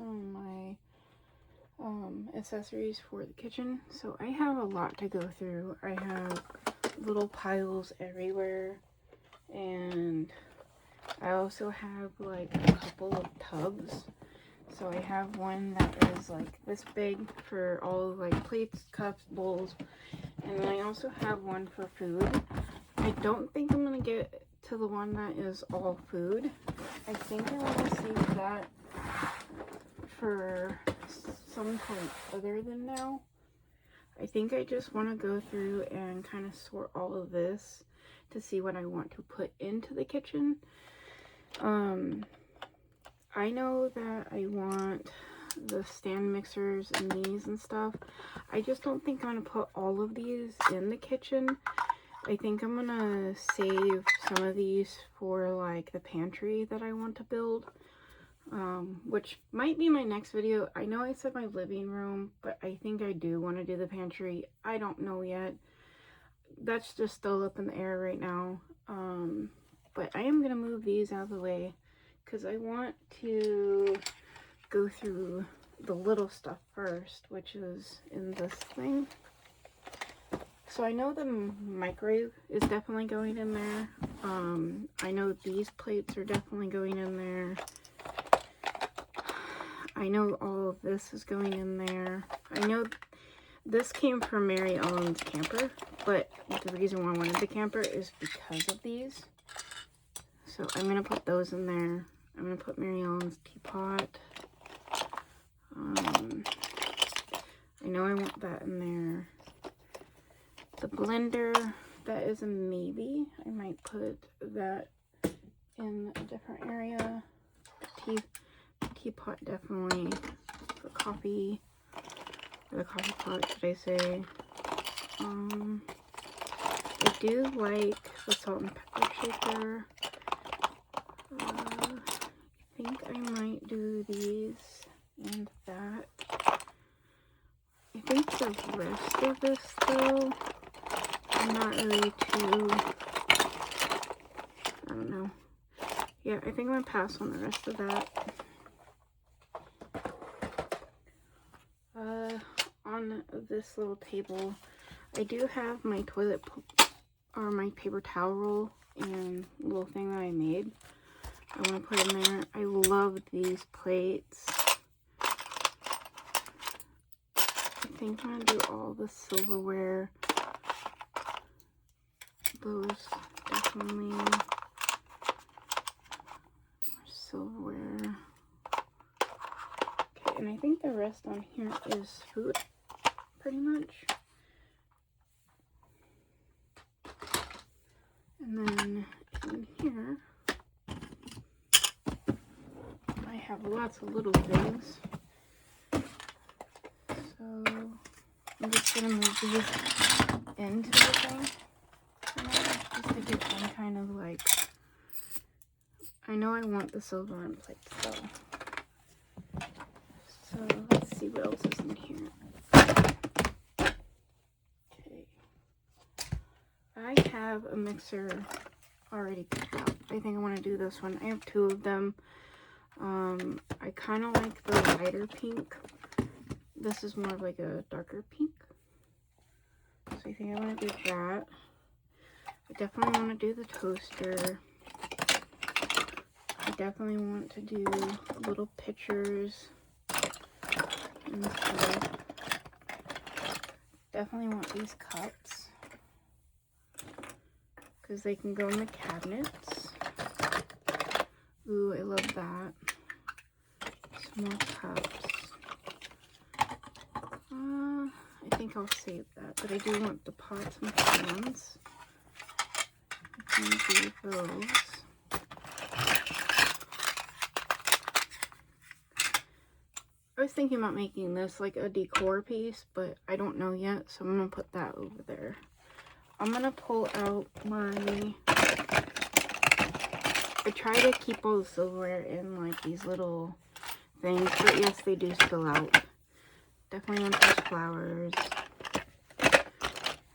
some of my accessories for the kitchen. So I have a lot to go through. I have little piles everywhere, and I also have like a couple of tubs. So I have one that is like this big for all of like plates, cups, bowls, and then I also have one for food. I don't think I'm gonna get to the one that is all food. I think I want to save that for some point other than now. I think I just want to go through and kind of sort all of this to see what I want to put into the kitchen. I know that I want the stand mixers and these and stuff. I just don't think I'm going to put all of these in the kitchen. I think I'm going to save some of these for like the pantry that I want to build. Which might be my next video. I know I said my living room, but I think I do want to do the pantry. I don't know yet. That's just still up in the air right now. But I am going to move these out of the way because I want to go through the little stuff first, which is in this thing. So I know the microwave is definitely going in there. I know these plates are definitely going in there. I know all of this is going in there. I know this came from Mary Ellen's camper, but the reason why I wanted the camper is because of these. So I'm going to put those in there. I'm going to put Mary Ellen's teapot. I know I want that in there. The blender, that is a maybe. I might put that in a different area. Teapot definitely for coffee, or the coffee pot, should I say. I do like the salt and pepper shaker. I think I might do these and that. I think the rest of this though, I'm not really too, I don't know. Yeah, I think I'm gonna pass on the rest of that. On this little table, I do have my toilet or my paper towel roll and little thing that I made. I want to put in there. I love these plates. I think I'm gonna do all the silverware. Those definitely silverware. Okay, and I think the rest on here is food, pretty much. And then in here, I have lots of little things. So I'm just gonna move these into the thing for now, just to get them kind of like, I know I want the silver and plates though. So let's see what else is in here. Okay. I have a mixer already picked out. I think I want to do this one. I have two of them. I kind of like the lighter pink. This is more of like a darker pink. So I think I want to do that. I definitely want to do the toaster. I definitely want to do little pictures and stuff. Definitely want these cups because they can go in the cabinets. Ooh, I love that. Some more cups. I think I'll save that, but I do want the pots and pans. I can do those. I was thinking about making this like a decor piece, but I don't know yet, so I'm gonna put that over there. I'm gonna pull out my, I try to keep all the silverware in like these little things, but yes, they do spill out. Definitely want those flowers.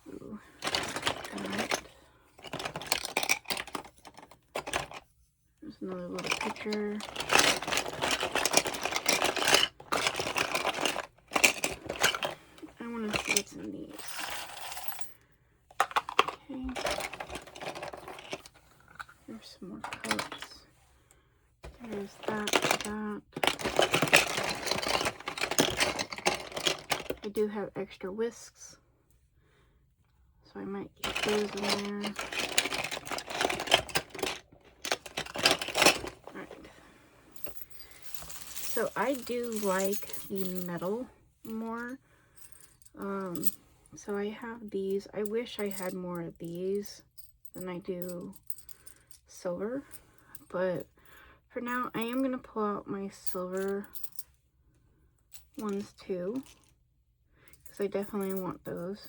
Ooh, that. There's another little picture. do have extra whisks, so I might keep those in there. Alright. So I do like the metal more. So I have these. I wish I had more of these than I do silver, but for now I am going to pull out my silver ones too, because I definitely want those.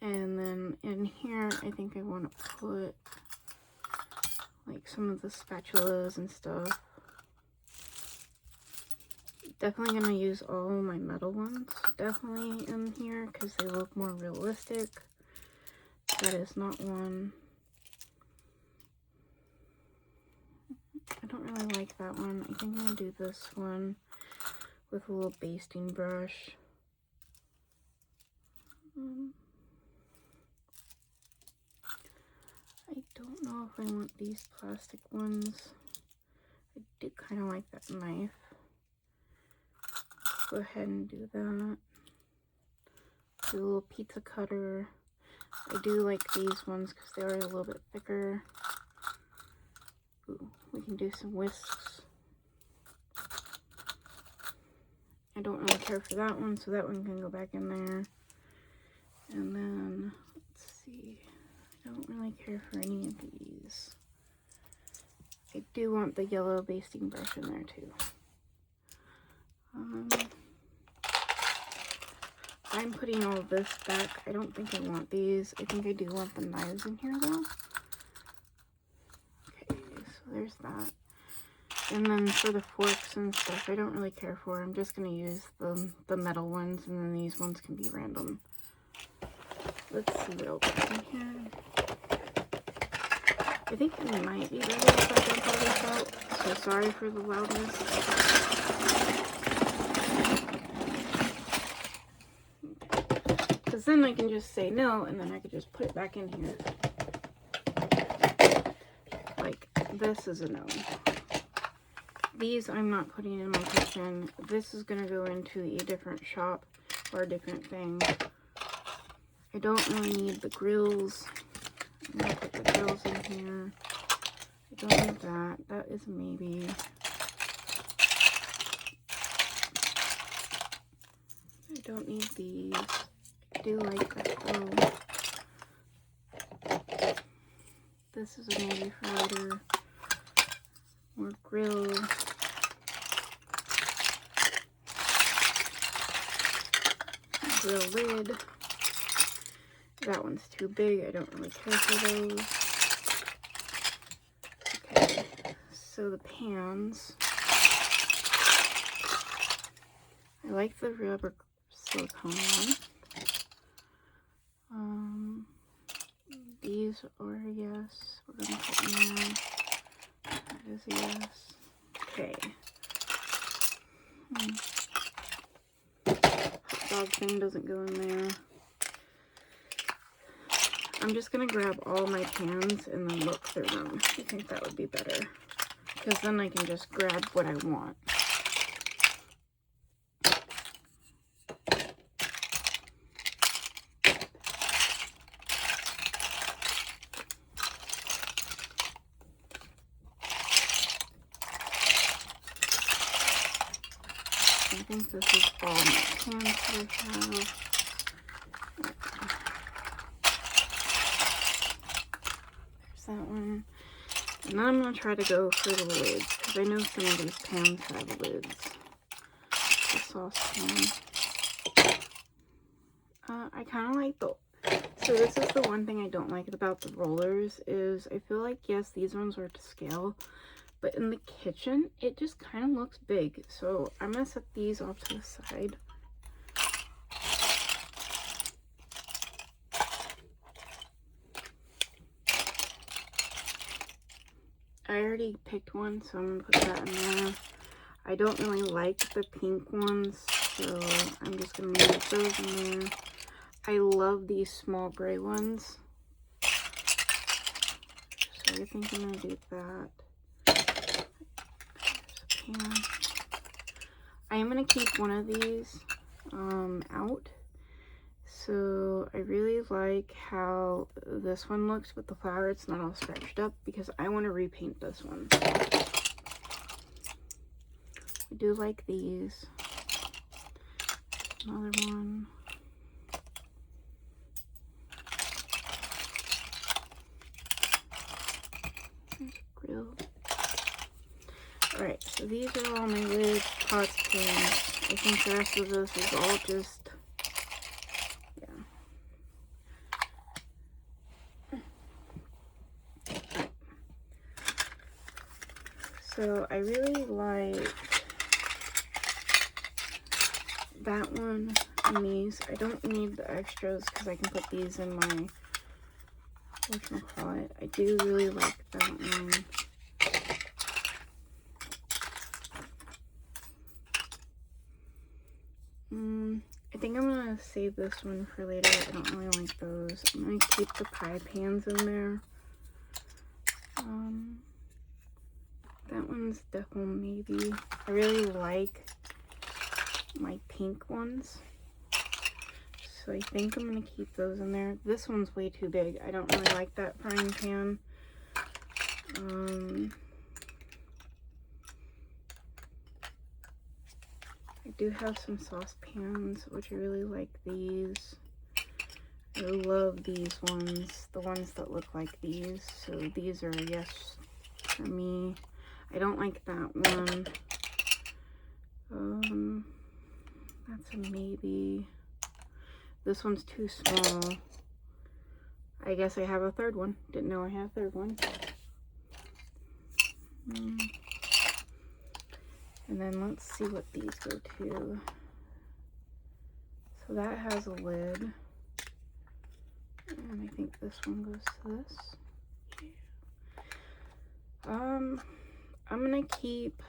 And then in here I think I want to put like some of the spatulas and stuff. Definitely going to use all my metal ones definitely in here because they look more realistic. That is not one. I don't really like that one. I think I'm going to do this one with a little basting brush. I don't know if I want these plastic ones. I do kind of like that knife. Go ahead and do that. Do a little pizza cutter. I do like these ones because they are a little bit thicker. Ooh, we can do some whisks. I don't really care for that one, so that one can go back in there. And then, let's see. I don't really care for any of these. I do want the yellow basting brush in there too. I'm putting all of this back. I don't think I want these. I think I do want the knives in here though. Okay, so there's that. And then for the forks and stuff, I don't really care for. I'm just going to use the metal ones, and then these ones can be random. Let's see what else is in here. I think it might be better if I dump all this out. So sorry for the loudness. Because then I can just say no, and then I could just put it back in here. Like, this is a no. These I'm not putting in my kitchen. This is going to go into a different shop or a different thing. I don't really need the grills. I'm going to put the grills in here. I don't need that. That is a maybe. I don't need these. I do like that though. This is a maybe for later. More grill. Grill lid. That one's too big. I don't really care for those. Okay, so the pans. I like the rubber silicone one. These are yes. We're gonna put in there. That is a yes. Okay. Hot dog thing doesn't go in there. I'm just gonna grab all my pans and then look through them. I think that would be better, because then I can just grab what I want. I think this is all my pans that I have. There's that one. And then I'm going to try to go for the lids, because I know some of these pans have lids. The saucepan. I kind of like the... So this is the one thing I don't like about the rollers, is I feel like, yes, these ones are to scale, but in the kitchen, it just kind of looks big. So I'm going to set these off to the side. I already picked one, so I'm going to put that in there. I don't really like the pink ones, so I'm just going to move those in there. I love these small gray ones. So I think I'm going to do that. I am going to keep one of these out. So I really like how this one looks with the flower. It's not all scratched up because I want to repaint this one. I do like these. Another one. There's a grill. Alright, so these are all my lids, pots, pans. I think the rest of this is all just, yeah. So I really like that one and these. I don't need the extras because I can put these in my, whatchamacallit. I do really like that one. I think I'm gonna save this one for later. I don't really like those. I'm gonna keep the pie pans in there. That one's definitely maybe. I really like my pink ones, so I think I'm gonna keep those in there. This one's way too big. I don't really like that frying pan. I do have some saucepans, which I really like these. I love these ones, the ones that look like these. So these are a yes for me. I don't like that one. That's a maybe. This one's too small. I guess I have a third one. Didn't know I had a third one. And then let's see what these go to. So that has a lid. And I think this one goes to this. Yeah. I'm gonna keep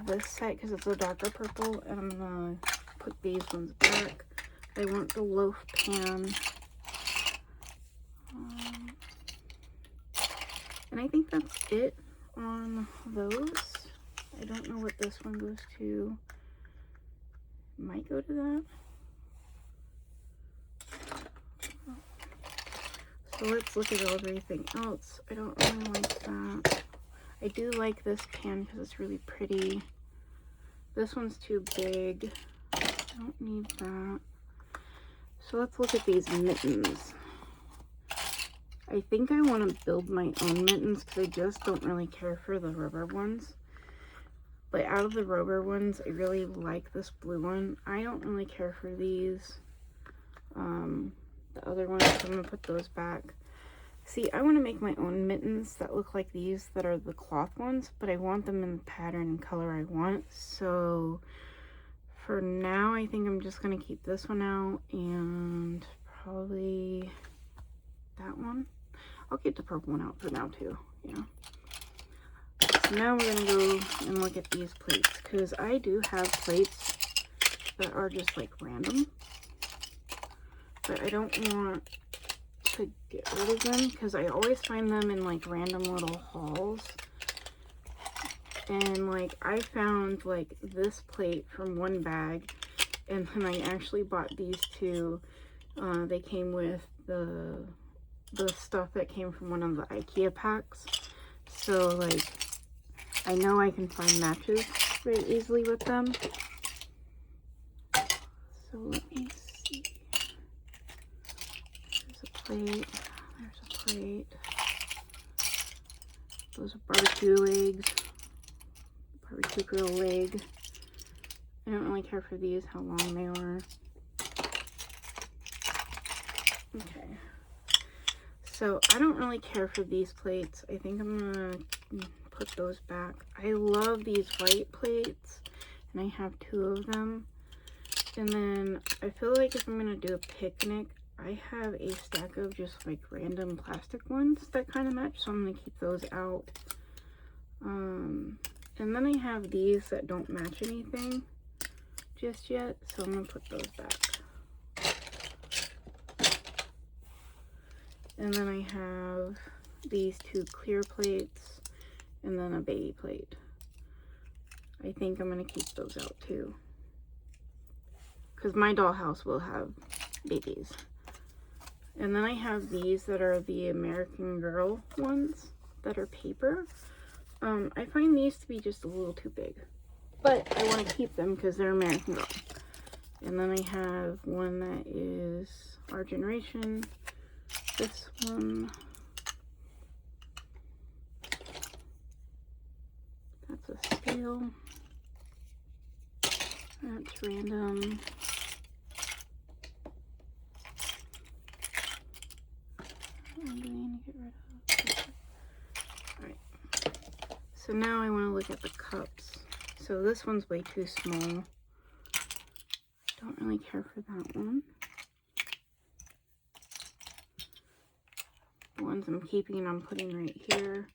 this set because it's a darker purple, and I'm gonna put these ones back. I want the loaf pan. And I think that's it on those. I don't know what this one goes to. Might go to that. So let's look at everything else. I don't really like that. I do like this pan because it's really pretty. This one's too big. I don't need that. So let's look at these mittens. I think I want to build my own mittens because I just don't really care for the rubber ones. But out of the rubber ones, I really like this blue one. I don't really care for these. The other ones, so I'm going to put those back. See, I want to make my own mittens that look like these, that are the cloth ones, but I want them in the pattern and color I want. So for now, I think I'm just going to keep this one out and probably that one. I'll keep the purple one out for now too, yeah. So now we're going to go and look at these plates, because I do have plates that are just like random, but I don't want to get rid of them because I always find them in like random little hauls. And like I found like this plate from one bag, and then I actually bought these two. They came with the stuff that came from one of the IKEA packs, so like I know I can find matches very easily with them. So let me see. There's a plate. There's a plate. Those are barbecue legs. Barbecue grill leg. I don't really care for these, how long they are. Okay. So I don't really care for these plates. I think I'm gonna put those back. I love these white plates, and I have two of them. And then I feel like if I'm gonna do a picnic, I have a stack of just like random plastic ones that kind of match, so I'm gonna keep those out. And then I have these that don't match anything just yet, so I'm gonna put those back. And then I have these two clear plates and then a baby plate. I think I'm going to keep those out too. Because my dollhouse will have babies. And then I have these that are the American Girl ones that are paper. I find these to be just a little too big. But I want to keep them because they're American Girl. And then I have one that is Our Generation. This one. That's a scale. That's random. I'm going to get rid of. Alright. So now I want to look at the cups. So this one's way too small. Don't really care for that one. The ones I'm keeping, I'm putting right here.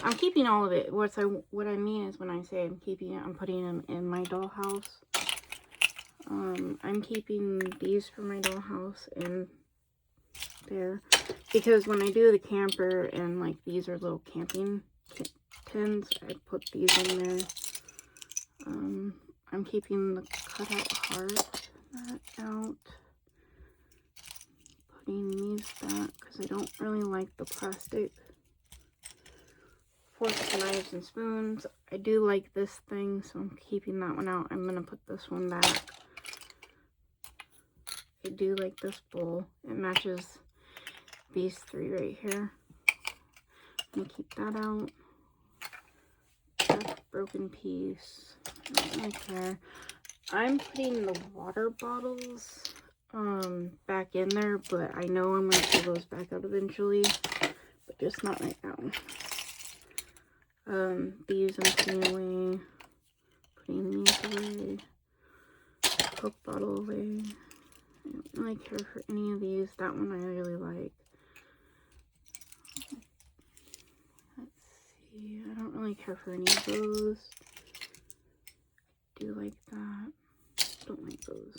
I'm keeping all of it. What I mean is when I say I'm keeping it, I'm putting them in my dollhouse. I'm keeping these for my dollhouse in there because when I do the camper and like these are little camping tins, I put these in there. I'm keeping the cutout heart out. Putting these back because I don't really like the plastic forks, knives, and spoons. I do like this thing, so I'm keeping that one out. I'm going to put this one back. I do like this bowl. It matches these three right here. I'm going to keep that out. That broken piece. I don't really care. I'm putting the water bottles back in there, but I know I'm going to pull those back out eventually, but just not right now. These I'm putting away, putting these away, Coke bottle away. I don't really care for any of these. That one I really like. Let's see, I don't really care for any of those. I do like that. Don't like those.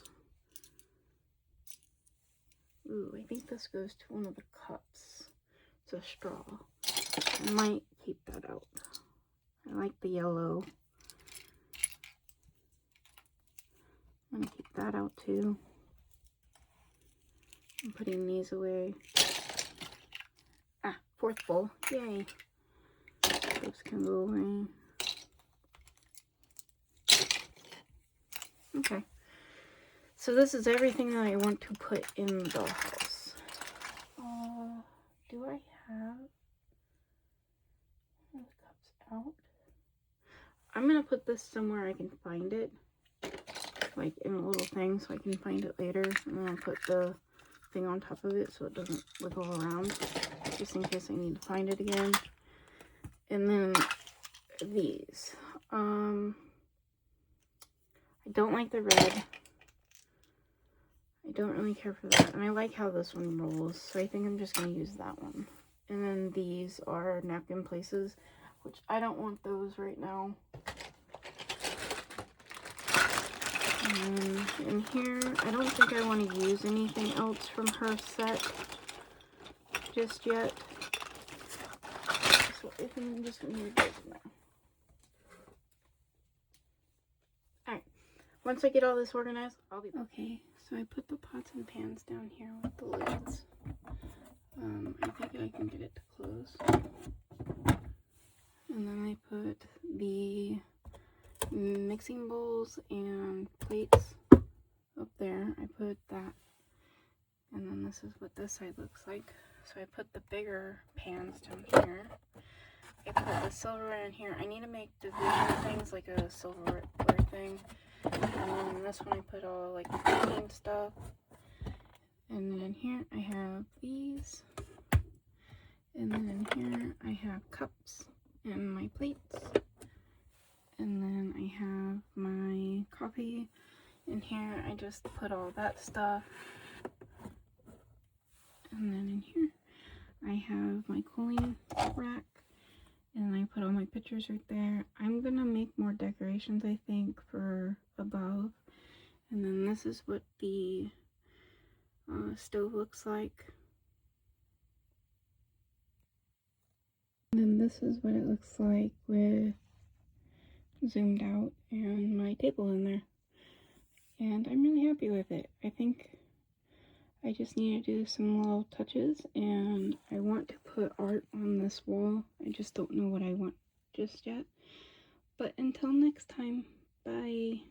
Ooh, I think this goes to one of the cups. It's a straw. I might keep that out. I like the yellow. I'm gonna keep that out too. I'm putting these away. Ah, fourth bowl. Yay. Those can go away. Okay. So this is everything that I want to put in the dollhouse. Do I have the cups out? I'm going to put this somewhere I can find it. Like in a little thing so I can find it later. And then I'll put the thing on top of it so it doesn't wiggle around. Just in case I need to find it again. And then these. I don't like the red. I don't really care for that. And I like how this one rolls. So I think I'm just going to use that one. And then these are napkin places, which I don't want those right now. And in here, I don't think I want to use anything else from her set just yet. So I think I'm just going to leave those in there. Alright, once I get all this organized, I'll be back. Okay, so I put the pots and pans down here with the lids. I think I can get it to close. And then I put the mixing bowls and plates up there. I put that. And then this is what this side looks like. So I put the bigger pans down here. I put the silverware in here. I need to make division things like a silverware thing. And then this one I put all like the cooking stuff. And then in here I have these. And then in here I have cups and my plates. And then I have my coffee. In here I just put all that stuff. And then in here I have my cooling rack. And I put all my pictures right there. I'm gonna make more decorations, I think, for above. And then this is what the stove looks like. And then this is what it looks like with zoomed out and my table in there. And I'm really happy with it. I think I just need to do some little touches, and I want to put art on this wall. I just don't know what I want just yet. But until next time, bye.